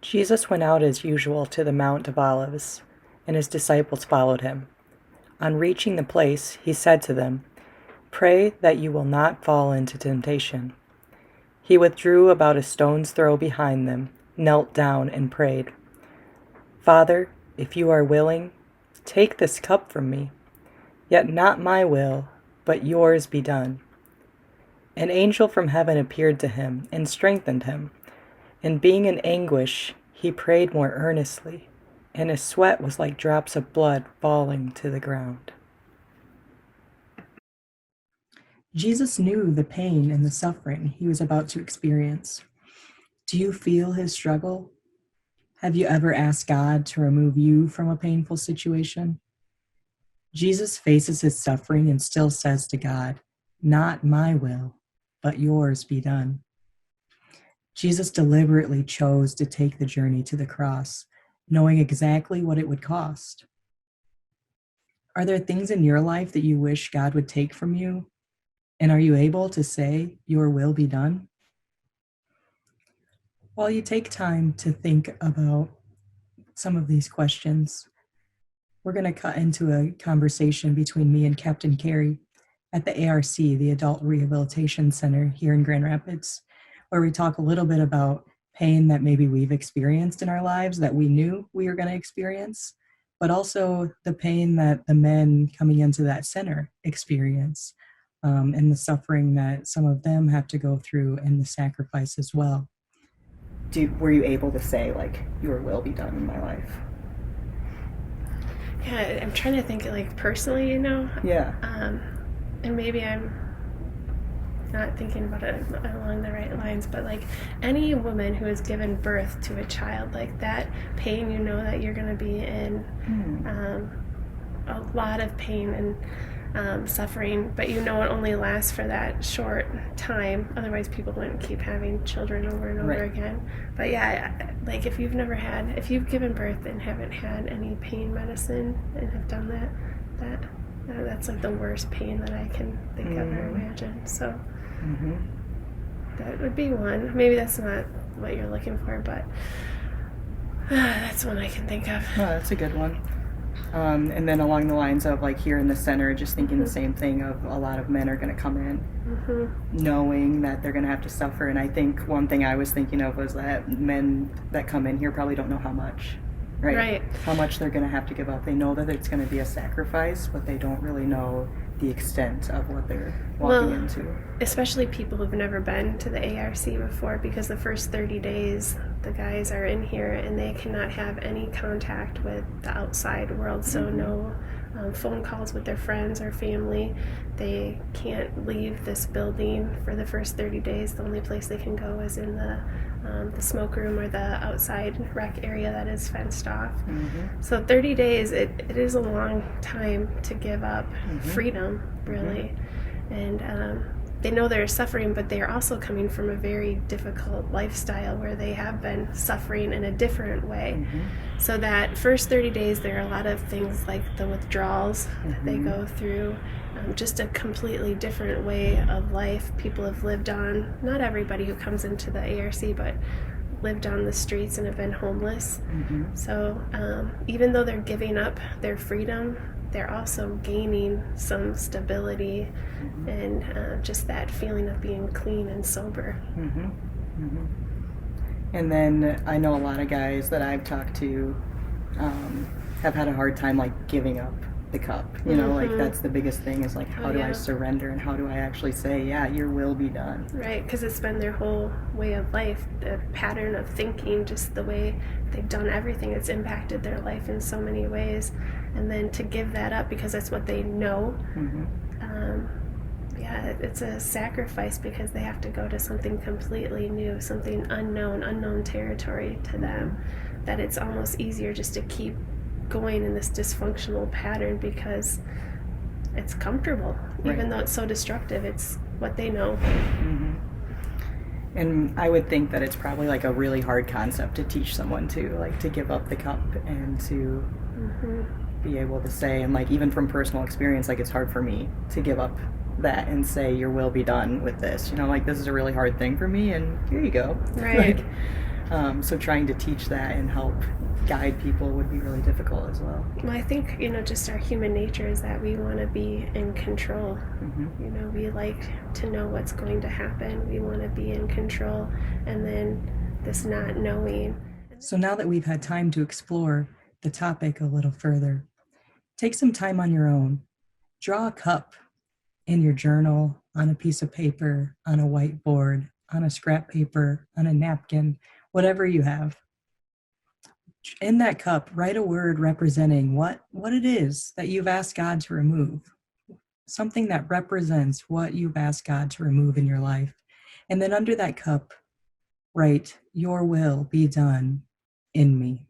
Jesus went out as usual to the Mount of Olives, and his disciples followed him. On reaching the place, he said to them, "Pray that you will not fall into temptation." He withdrew about a stone's throw behind them, knelt down, and prayed, "Father, if you are willing, take this cup from me. Yet not my will, but yours be done." An angel from heaven appeared to him and strengthened him. And being in anguish, he prayed more earnestly, and his sweat was like drops of blood falling to the ground. Jesus knew the pain and the suffering he was about to experience. Do you feel his struggle? Have you ever asked God to remove you from a painful situation? Jesus faces his suffering and still says to God, "Not my will, but yours be done." Jesus deliberately chose to take the journey to the cross, knowing exactly what it would cost. Are there things in your life that you wish God would take from you? And are you able to say, "Your will be done"? While you take time to think about some of these questions, we're going to cut into a conversation between me and Captain Carey at the ARC, the Adult Rehabilitation Center here in Grand Rapids, where we talk a little bit about pain that maybe we've experienced in our lives that we knew we were going to experience, but also the pain that the men coming into that center experience, and the suffering that some of them have to go through and the sacrifice as well. Were you able to say, like, your will be done in my life? Yeah, I'm trying to think, like, personally, Yeah. And maybe I'm not thinking about it along the right lines, but like any woman who has given birth to a child, like that pain, that you're going to be in a lot of pain and suffering, but it only lasts for that short time. Otherwise, people wouldn't keep having children over and over again. But yeah, like if you've given birth and haven't had any pain medicine and have done that's like the worst pain that I can think of or imagine. So that would be one. Maybe that's not what you're looking for, but that's one I can think of. Oh, that's a good one. And then along the lines of, like, here in the center, just thinking the same thing of a lot of men are going to come in knowing that they're going to have to suffer. And I think one thing I was thinking of was that men that come in here probably don't know how much. Right. How much they're going to have to give up. They know that it's going to be a sacrifice, but they don't really know the extent of what they're walking into. Especially people who've never been to the ARC before, because the first 30 days the guys are in here and they cannot have any contact with the outside world. So no phone calls with their friends or family. They can't leave this building for the first 30 days. The only place they can go is in the smoke room or the outside rec area that is fenced off. So 30 days, it is a long time to give up freedom, really. And they know they're suffering, but they are also coming from a very difficult lifestyle where they have been suffering in a different way. So that first 30 days, there are a lot of things like the withdrawals that they go through, just a completely different way of life. People have lived on, not everybody who comes into the ARC, but lived on the streets and have been homeless. So even though they're giving up their freedom, they're also gaining some stability and just that feeling of being clean and sober. And then I know a lot of guys that I've talked to have had a hard time, like, giving up the cup. Like, that's the biggest thing is, like, how do I surrender and how do I actually say, yeah, your will be done? Right, because it's been their whole way of life, the pattern of thinking, just the way they've done everything. It's impacted their life in so many ways. And then to give that up because that's what they know, it's a sacrifice because they have to go to something completely new, something unknown territory to them, that it's almost easier just to keep going in this dysfunctional pattern because it's comfortable. Even though it's so destructive, it's what they know. And I would think that it's probably, like, a really hard concept to teach someone to, like, to give up the cup and to be able to say, and, like, even from personal experience, like, it's hard for me to give up that and say, your will be done with this. Like, this is a really hard thing for me, and here you go. Right. So trying to teach that and help guide people would be really difficult as well. Well, I think, just our human nature is that we want to be in control. We like to know what's going to happen. We want to be in control, and then this not knowing. So now that we've had time to explore the topic a little further, take some time on your own. Draw a cup in your journal, on a piece of paper, on a whiteboard, on a scrap paper, on a napkin, whatever you have. In that cup, write a word representing what it is that you've asked God to remove. Something that represents what you've asked God to remove in your life. And then under that cup, write, "Your will be done in me."